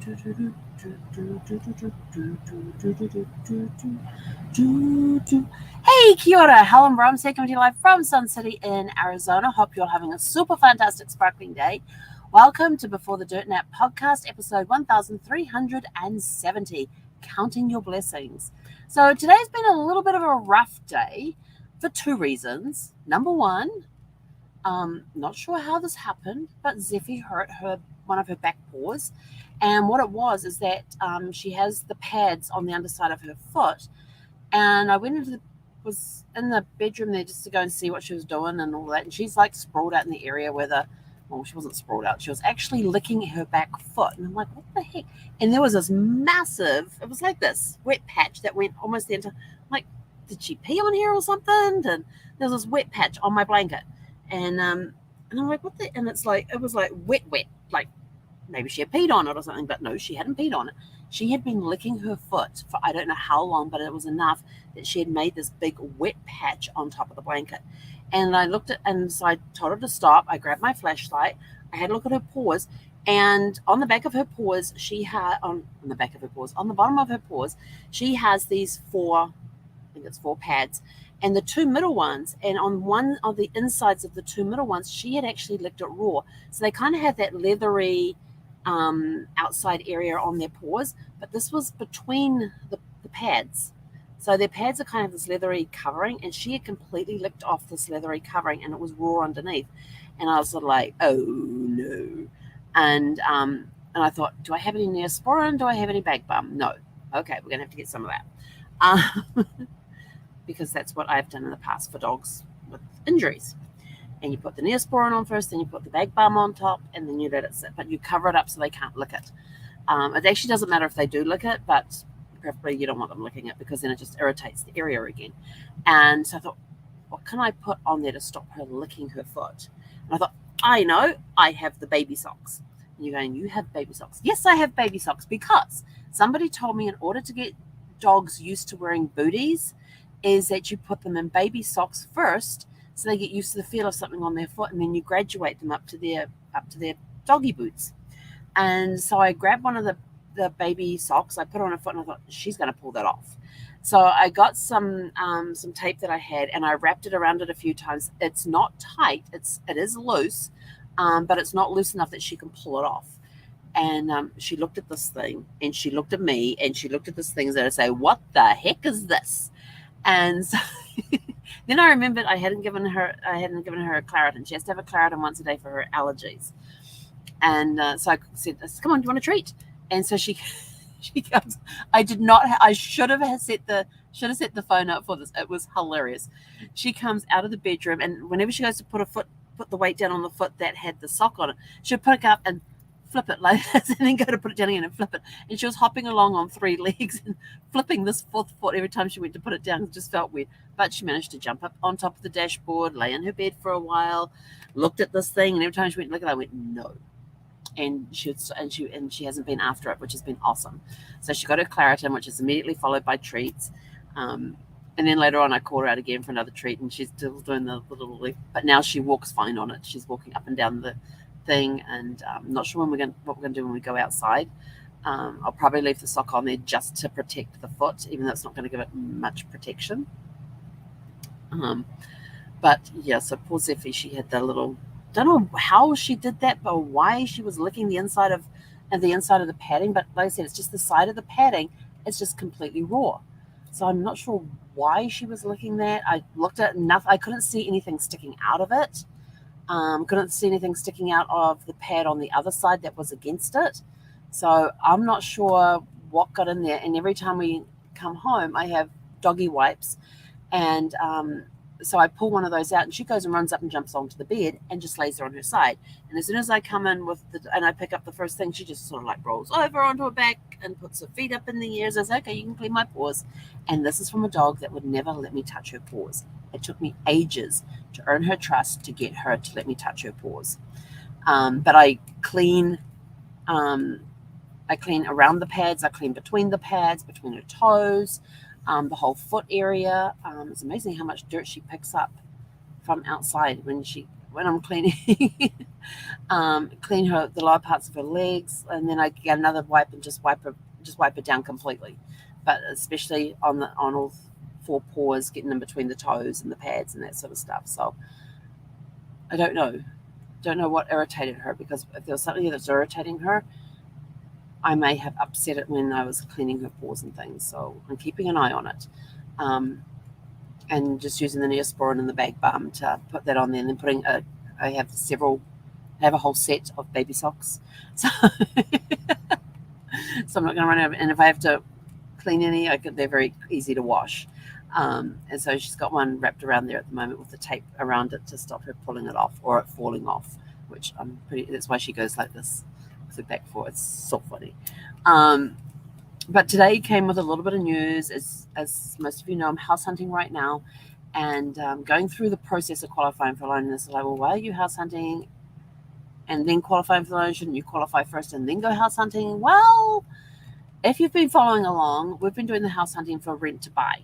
Hey, kia ora, Helen Brums here coming to you live from Sun City in Arizona. Hope you're having a super fantastic sparkling day. Welcome to Before the Dirt Nap podcast, episode 1370, Counting Your Blessings. So today's been a little bit of a rough day for two reasons. Number one, not sure how this happened, but Zeffie hurt one of her back paws. And what it was is that she has the pads on the underside of her foot. And I was in the bedroom there just to go and see what she was doing and all that. And she's like sprawled out in the area where she wasn't sprawled out. She was actually licking her back foot. And I'm like, what the heck? And there was this massive, it was like this wet patch that went almost the entire, like, did she pee on here or something? And there was this wet patch on my blanket. And I'm like, what the, and it's like, it was like wet, like maybe she had peed on it or something, but no, she hadn't peed on it. She had been licking her foot for I don't know how long, but it was enough that she had made this big wet patch on top of the blanket. And I looked at, and so I told her to stop. I grabbed my flashlight. I had a look at her paws, and on the back of her paws, on the bottom of her paws, she has these four pads. And the two middle ones, and on one of the insides of the two middle ones, she had actually licked it raw. So they kind of had that leathery outside area on their paws, but this was between the pads. So their pads are kind of this leathery covering, and she had completely licked off this leathery covering, and it was raw underneath. And I was sort of like, oh no. And I thought, do I have any Neosporin? Do I have any bag balm? No. Okay, we're going to have to get some of that. Because that's what I've done in the past for dogs with injuries. And you put the Neosporin on first, then you put the bag balm on top, and then you let it sit. But you cover it up so they can't lick it. It actually doesn't matter if they do lick it, but preferably you don't want them licking it because then it just irritates the area again. And so I thought, what can I put on there to stop her licking her foot? And I thought, I know, I have the baby socks. And you're going, you have baby socks? Yes, I have baby socks because somebody told me in order to get dogs used to wearing booties is that you put them in baby socks first so they get used to the feel of something on their foot, and then you graduate them up to their doggy boots. And so I grabbed one of the baby socks, I put on her foot, and I thought, she's going to pull that off. So I got some tape that I had, and I wrapped it around it a few times. It's not tight, it is loose, but it's not loose enough that she can pull it off. And she looked at this thing, and she looked at me, and she looked at this thing, and I say, what the heck is this? And so then I remembered I hadn't given her a Claritin. She has to have a Claritin once a day for her allergies. And so I said, come on, do you want a treat? And so she comes. I should have set the phone up for this. It was hilarious. She comes out of the bedroom, and whenever she goes to put the weight down on the foot that had the sock on it, she'll pick it up and flip it like this, and then go to put it down again and flip it. And she was hopping along on three legs and flipping this fourth foot every time she went to put it down. It just felt weird. But she managed to jump up on top of the dashboard, lay in her bed for a while, looked at this thing, and every time she went to look at it, I went, no. And she hasn't been after it, which has been awesome. So she got her Claritin, which is immediately followed by treats. And then later on, I called her out again for another treat, and she's still doing the little leaf. But now she walks fine on it. She's walking up and down the thing, and I'm not sure what we're going to do when we go outside. I'll probably leave the sock on there just to protect the foot, even though it's not going to give it much protection. But yeah, so poor Zeffie, she had the little, don't know how she did that, but why she was licking the inside of the padding. But like I said, it's just the side of the padding. It's just completely raw. So I'm not sure why she was licking that. I looked at enough. I couldn't see anything sticking out of it. Couldn't see anything sticking out of the pad on the other side that was against it. So I'm not sure what got in there. And every time we come home, I have doggy wipes. And so I pull one of those out, and she goes and runs up and jumps onto the bed and just lays there on her side. And as soon as I come in and I pick up the first thing, she just sort of like rolls over onto her back and puts her feet up in the air and says, okay, you can clean my paws. And this is from a dog that would never let me touch her paws. It took me ages to earn her trust to get her to let me touch her paws. But I clean around the pads. I clean between the pads, between her toes, the whole foot area. It's amazing how much dirt she picks up from outside when when I'm cleaning, clean the lower parts of her legs, and then I get another wipe and just wipe it down completely. But especially on all four paws, getting in between the toes and the pads and that sort of stuff. So I don't know what irritated her, because if there was something that's irritating her, I may have upset it when I was cleaning her paws and things. So I'm keeping an eye on it. And just using the Neosporin and the bag balm to put that on there, and then I have a whole set of baby socks. So, so I'm not going to run out. And if I have to clean any, they're very easy to wash. And so she's got one wrapped around there at the moment with the tape around it to stop her pulling it off or it falling off, which that's why she goes like this with her back forward. It's so funny. But today came with a little bit of news. As most of you know, I'm house hunting right now, and going through the process of qualifying for a loan. And it's like, well, why are you house hunting and then qualifying for the loan? Shouldn't you qualify first and then go house hunting? Well, if you've been following along, we've been doing the house hunting for rent to buy,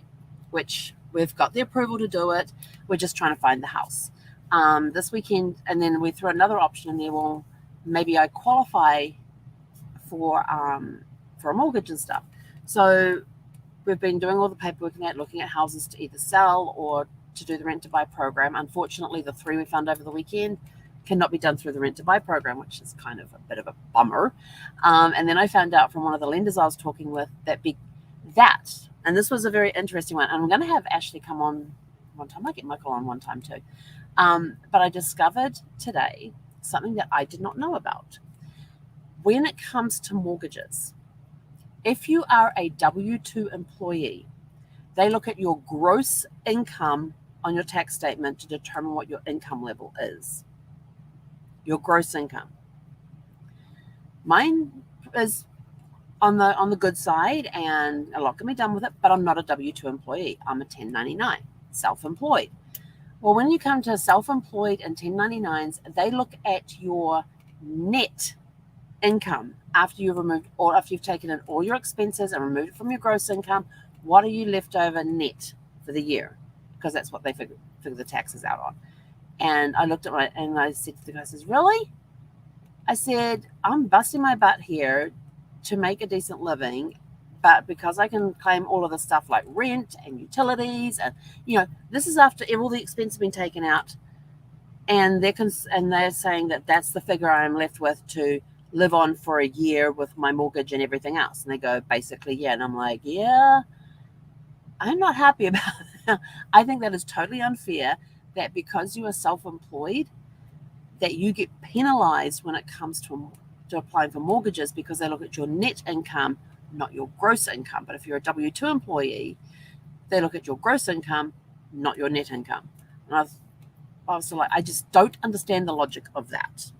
which we've got the approval to do it. We're just trying to find the house this weekend, and then we threw another option in there. Well, maybe I qualify for a mortgage and stuff. So we've been doing all the paperwork and that, looking at houses to either sell or to do the rent to buy program. Unfortunately, the 3 we found over the weekend cannot be done through the rent to buy program, which is kind of a bit of a bummer. And then I found out from one of the lenders I was talking with and this was a very interesting one. And I'm going to have Ashley come on one time. I get Michael on one time too. But I discovered today something that I did not know about. When it comes to mortgages, if you are a W-2 employee, they look at your gross income on your tax statement to determine what your income level is. Your gross income. Mine is on the good side, and a lot can be done with it, but I'm not a W-2 employee. I'm a 1099, self-employed. Well, when you come to self-employed and 1099s, they look at your net income after you've taken in all your expenses and removed it from your gross income. What are you left over net for the year? Because that's what they figure the taxes out on. And I looked at and I said to the guy, I says, really? I said, I'm busting my butt here to make a decent living, but because I can claim all of the stuff like rent and utilities, and this is after all the expenses have been taken out, and they're saying that that's the figure I'm left with to live on for a year with my mortgage and everything else. And they go, basically, yeah. And I'm like, yeah, I'm not happy about that. I think that is totally unfair, that because you are self-employed, that you get penalized when it comes to applying for mortgages, because they look at your net income, not your gross income. But if you're a W-2 employee, they look at your gross income, not your net income. And I was like, I just don't understand the logic of that.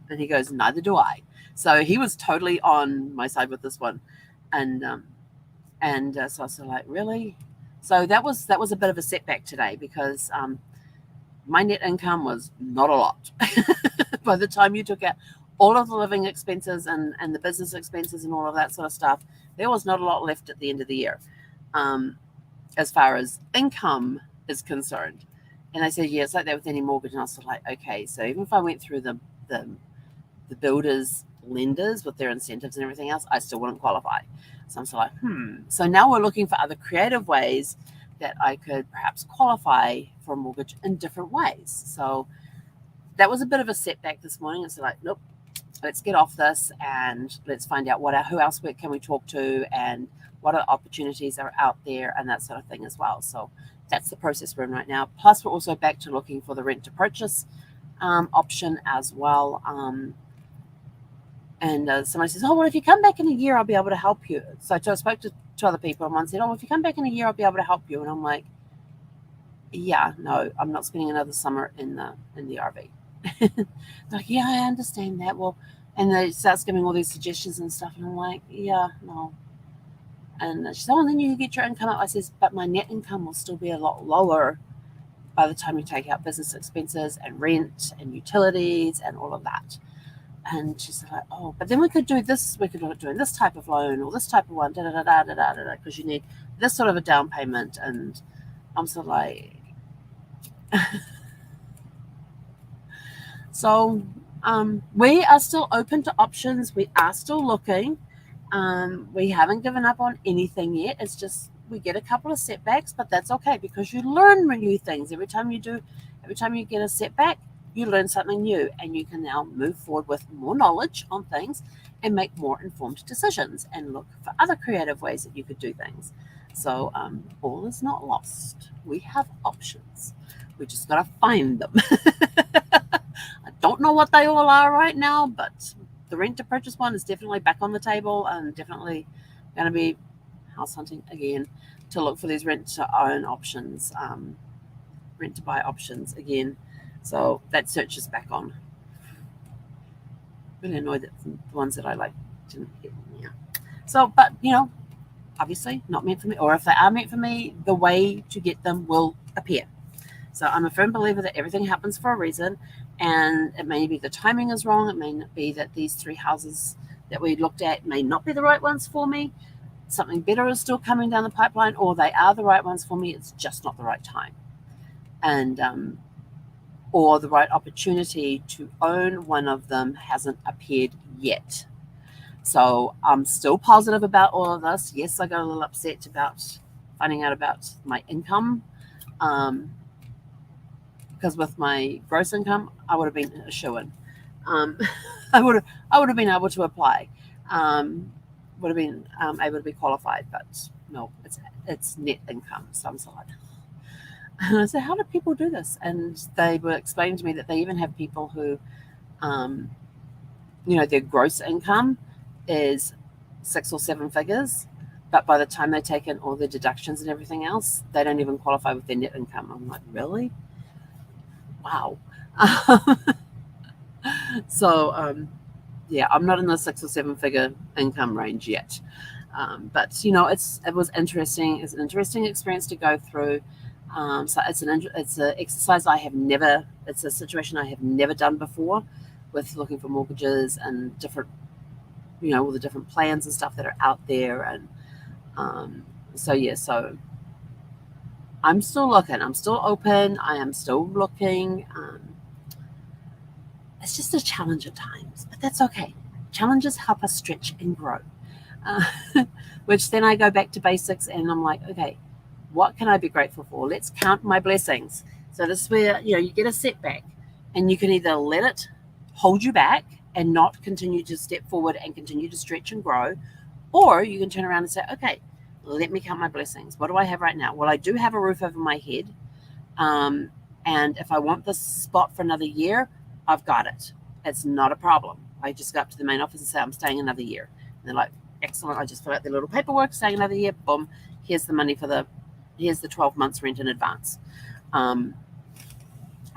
And he goes, neither do I. So he was totally on my side with this one. And so I was like, really? So that was a bit of a setback today, because my net income was not a lot. By the time you took out all of the living expenses and the business expenses and all of that sort of stuff, there was not a lot left at the end of the year, as far as income is concerned. And I said, yeah, it's like that with any mortgage. And I was like, okay, so even if I went through the builders, lenders with their incentives and everything else, I still wouldn't qualify. So I'm sort of like, So now we're looking for other creative ways that I could perhaps qualify for a mortgage in different ways. So that was a bit of a setback this morning. It's like, nope, let's get off this and let's find out who else can we talk to, and what opportunities are out there, and that sort of thing as well. So that's the process we're in right now. Plus, we're also back to looking for the rent to purchase option as well. And somebody says, oh, well, if you come back in a year, I'll be able to help you. So I spoke to other people, and one said, oh, if you come back in a year, I'll be able to help you. And I'm like, yeah, no, I'm not spending another summer in the RV. Like, yeah, I understand that. Well, and they start giving all these suggestions and stuff, and I'm like, yeah, no. And she said, oh, then you get your income up. I says, but my net income will still be a lot lower by the time you take out business expenses and rent and utilities and all of that. And she's like, oh, but then we could do this. We could look at doing this type of loan or this type of one, because you need this sort of a down payment. And I'm sort of like, So we are still open to options. We are still looking. We haven't given up on anything yet. It's just we get a couple of setbacks, but that's okay because you learn new things. Every time you get a setback, you learn something new, and you can now move forward with more knowledge on things and make more informed decisions and look for other creative ways that you could do things. So all is not lost. We have options. We just got to find them. I don't know what they all are right now, but the rent to purchase one is definitely back on the table and definitely going to be house hunting again to look for these rent to own options, rent to buy options again. So that search is back on. Really annoyed that the ones that I like didn't hit. Yeah. So, but obviously not meant for me, or if they are meant for me, the way to get them will appear. So I'm a firm believer that everything happens for a reason, and it may be the timing is wrong. It may not be that these 3 houses that we looked at may not be the right ones for me. Something better is still coming down the pipeline, or they are the right ones for me. It's just not the right time, and or the right opportunity to own one of them hasn't appeared yet. So I'm still positive about all of this. Yes, I got a little upset about finding out about my income. Because with my gross income, I would have been a shoo-in. I would have been able to apply, would have been able to be qualified, but no, it's net income, some side. And I said, how do people do this? And they were explaining to me that they even have people who, their gross income is 6 or 7 figures, but by the time they take in all the deductions and everything else, they don't even qualify with their net income. I'm like, really? Wow. So yeah, I'm not in the 6 or 7 figure income range yet, but it was interesting. It's an interesting experience to go through. So it's an exercise I have never. It's a situation I have never done before, with looking for mortgages and different, all the different plans and stuff that are out there, and so I'm still looking. I'm still open. I am still looking. It's just a challenge at times, but that's okay. Challenges help us stretch and grow. Uh, which then I go back to basics and I'm like, okay, what can I be grateful for? Let's count my blessings. So this is where, you get a setback and you can either let it hold you back and not continue to step forward and continue to stretch and grow, or you can turn around and say, okay, let me count my blessings. What do I have right now? Well, I do have a roof over my head. And if I want this spot for another year, I've got it. It's not a problem. I just go up to the main office and say, I'm staying another year. And they're like, excellent. I just fill out their little paperwork, staying another year. Boom. Here's the money here's the 12 months rent in advance.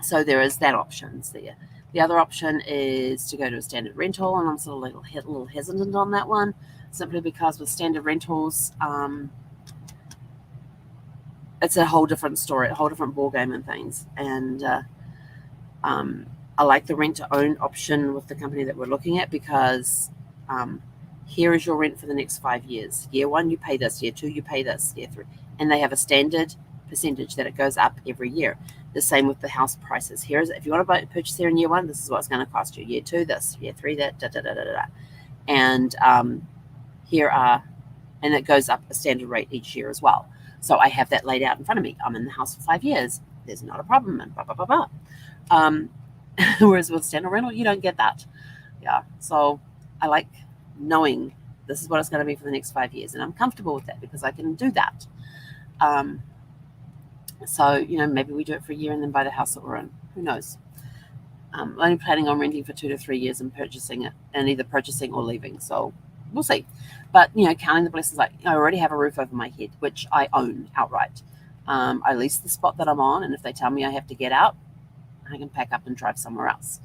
So there is that option there. The other option is to go to a standard rental, and I'm sort of a little hesitant on that one, simply because with standard rentals, it's a whole different story, a whole different ballgame and things. And I like the rent to own option with the company that we're looking at, because here is your rent for the next 5 years. Year 1, you pay this. Year 2, you pay this. Year 3. And they have a standard percentage that it goes up every year. The same with the house prices. If you want to purchase here in year 1, this is what it's going to cost you. Year 2, this. Year 3, that. Da, da, da, da, da. And and it goes up a standard rate each year as well. So I have that laid out in front of me. I'm in the house for 5 years. There's not a problem. And blah, blah, blah, blah. Whereas with standard rental, you don't get that. Yeah. So I like knowing this is what it's going to be for the next 5 years. And I'm comfortable with that because I can do that. So, maybe we do it for a year and then buy the house that we're in. Who knows? I'm only planning on renting for 2 to 3 years and purchasing it, and either purchasing or leaving. So we'll see. But, counting the blessings, like I already have a roof over my head, which I own outright. I lease the spot that I'm on, and if they tell me I have to get out, I can pack up and drive somewhere else.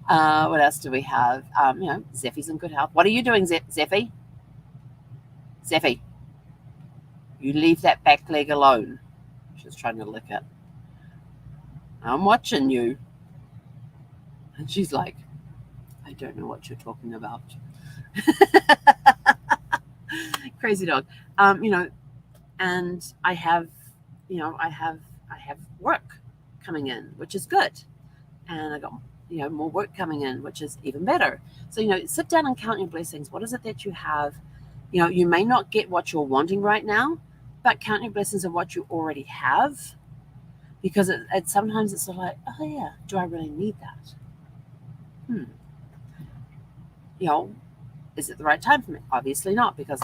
What else do we have? Zeffy's in good health. What are you doing, Zeffy? Zeffy, you leave that back leg alone. She's trying to lick it. I'm watching you. And she's like, I don't know what you're talking about. Crazy dog. And I have, I have work. coming in, which is good. And I got, more work coming in, which is even better. So, sit down and count your blessings. What is it that you have? You may not get what you're wanting right now, but count your blessings of what you already have. Because sometimes it's sort of like, oh yeah, do I really need that? Is it the right time for me? Obviously not, because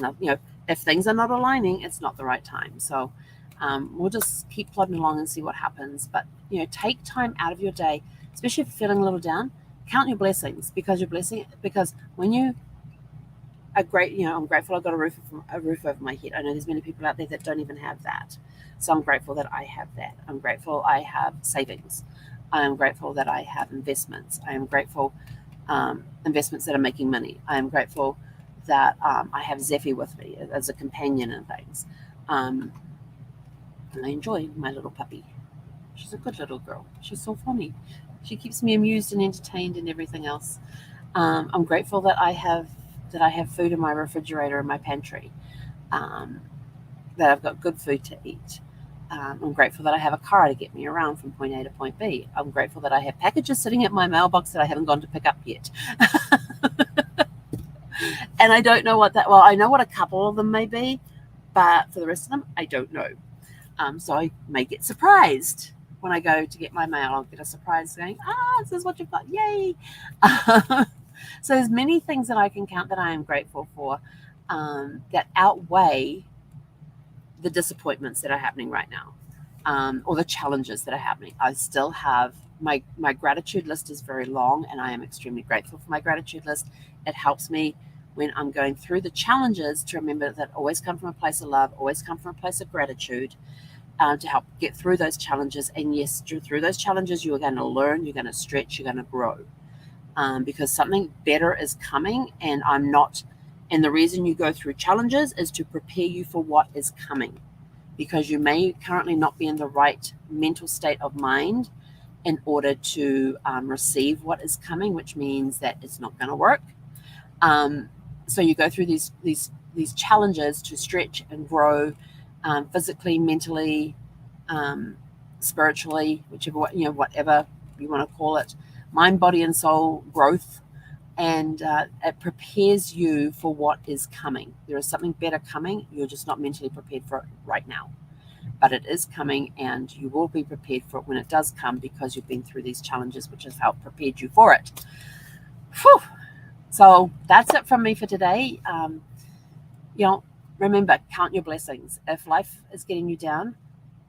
if things are not aligning, it's not the right time. So we'll just keep plodding along and see what happens. But take time out of your day, especially if you're feeling a little down. Count your blessings, because when you are great, I'm grateful I've got a roof over my head. I know there's many people out there that don't even have that. So I'm grateful that I have that. I'm grateful I have savings. I am grateful that I have investments. I am grateful investments that are making money. I am grateful that I have Zeffie with me as a companion and things. And I enjoy my little puppy. She's a good little girl. She's so funny. She keeps me amused and entertained and everything else. I'm grateful that I have food in my refrigerator and my pantry. That I've got good food to eat. I'm grateful that I have a car to get me around from point A to point B. I'm grateful that I have packages sitting at my mailbox that I haven't gone to pick up yet. And I don't know I know what a couple of them may be, but for the rest of them, I don't know. So I may get surprised when I go to get my mail. I'll get a surprise saying, this is what you've got, yay. So there's many things that I can count that I am grateful for that outweigh the disappointments that are happening right now, or the challenges that are happening. I still have my gratitude list is very long, and I am extremely grateful for my gratitude list. It helps me when I'm going through the challenges to remember that always come from a place of love, always come from a place of gratitude, to help get through those challenges. And yes, through those challenges, you are going to learn, you're going to stretch, you're going to grow, because something better is coming. And the reason you go through challenges is to prepare you for what is coming, because you may currently not be in the right mental state of mind in order to receive what is coming, which means that it's not going to work. So you go through these challenges to stretch and grow, physically, mentally, spiritually, whatever you want to call it, mind, body, and soul growth. And it prepares you for what is coming. There is something better coming. You're just not mentally prepared for it right now. But it is coming, and you will be prepared for it when it does come, because you've been through these challenges, which has helped prepare you for it. Whew. So that's it from me for today. Remember, count your blessings. If life is getting you down,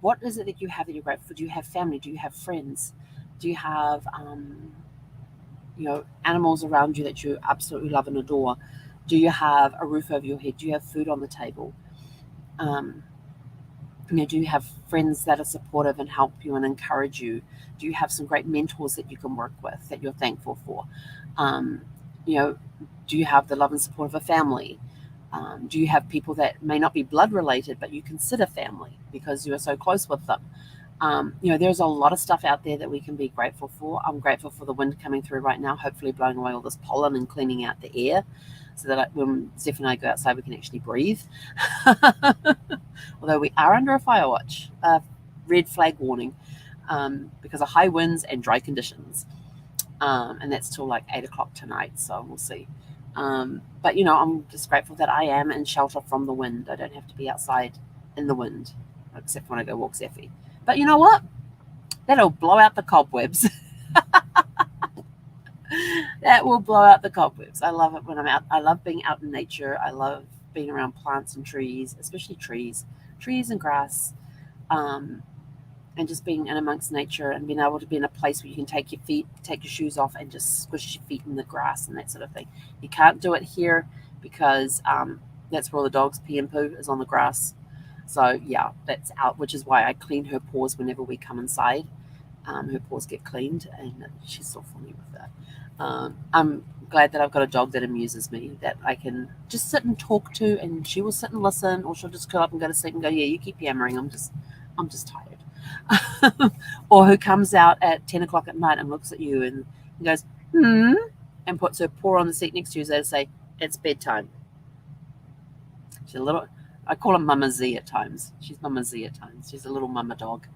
what is it that you have that you're grateful for? Do you have family? Do you have friends? Do you have animals around you that you absolutely love and adore? Do you have a roof over your head? Do you have food on the table? Do you have friends that are supportive and help you and encourage you? Do you have some great mentors that you can work with that you're thankful for? Do you have the love and support of a family? Do you have people that may not be blood related, but you consider family because you are so close with them? There's a lot of stuff out there that we can be grateful for. I'm grateful for the wind coming through right now, hopefully blowing away all this pollen and cleaning out the air, so that when Zeph and I go outside, we can actually breathe. Although we are under a fire watch, red flag warning, because of high winds and dry conditions. And that's till like 8 o'clock tonight, so we'll see. But I'm just grateful that I am in shelter from the wind. I don't have to be outside in the wind, except when I go walk Zeffie. But you know what? That'll blow out the cobwebs. That will blow out the cobwebs. I love it when I'm out. I love being out in nature. I love being around plants and trees, especially trees and grass, and just being in amongst nature and being able to be in a place where you can take your shoes off and just squish your feet in the grass and that sort of thing. You can't do it here because that's where all the dogs pee and poo is on the grass. So yeah, that's out, which is why I clean her paws whenever we come inside. Her paws get cleaned, and she's so funny with that. I'm glad that I've got a dog that amuses me, that I can just sit and talk to, and she will sit and listen, or she'll just curl up and go to sleep and go, yeah, you keep yammering, I'm just tired. Or who comes out at 10 o'clock at night and looks at you and goes, and puts her paw on the seat next to you to say, it's bedtime. She's a little, I call her Mama Z at times. She's Mama Z at times. She's a little mama dog.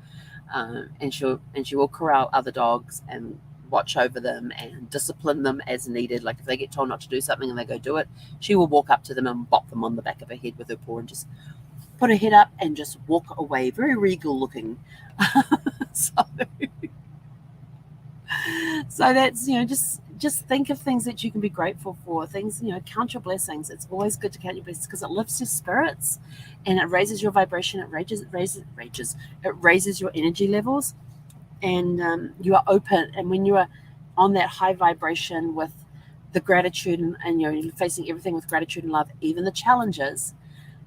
and she will corral other dogs and watch over them and discipline them as needed. Like if they get told not to do something and they go do it, she will walk up to them and bop them on the back of her head with her paw and just put her head up and just walk away, very regal looking. So that's, just think of things that you can be grateful for. Things, count your blessings. It's always good to count your blessings because it lifts your spirits and it raises your vibration. It raises your energy levels, and you are open. And when you are on that high vibration with the gratitude and you're facing everything with gratitude and love, even the challenges,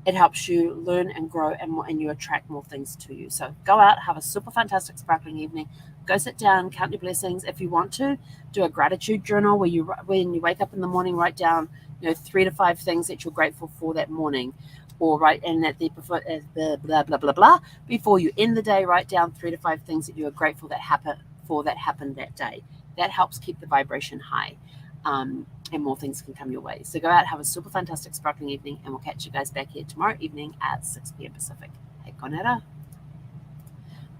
it helps you learn and grow, and you attract more things to you. So go out, have a super fantastic sparkling evening. Go sit down, count your blessings. If you want to, do a gratitude journal when you wake up in the morning, write down 3 to 5 things that you're grateful for that morning, or write in that before blah blah blah blah. Before you end the day, write down 3 to 5 things that you are grateful that happened that day. That helps keep the vibration high. And more things can come your way. So go out, have a super fantastic sparkling evening, and we'll catch you guys back here tomorrow evening at 6 p.m. Pacific. Hey, Konera.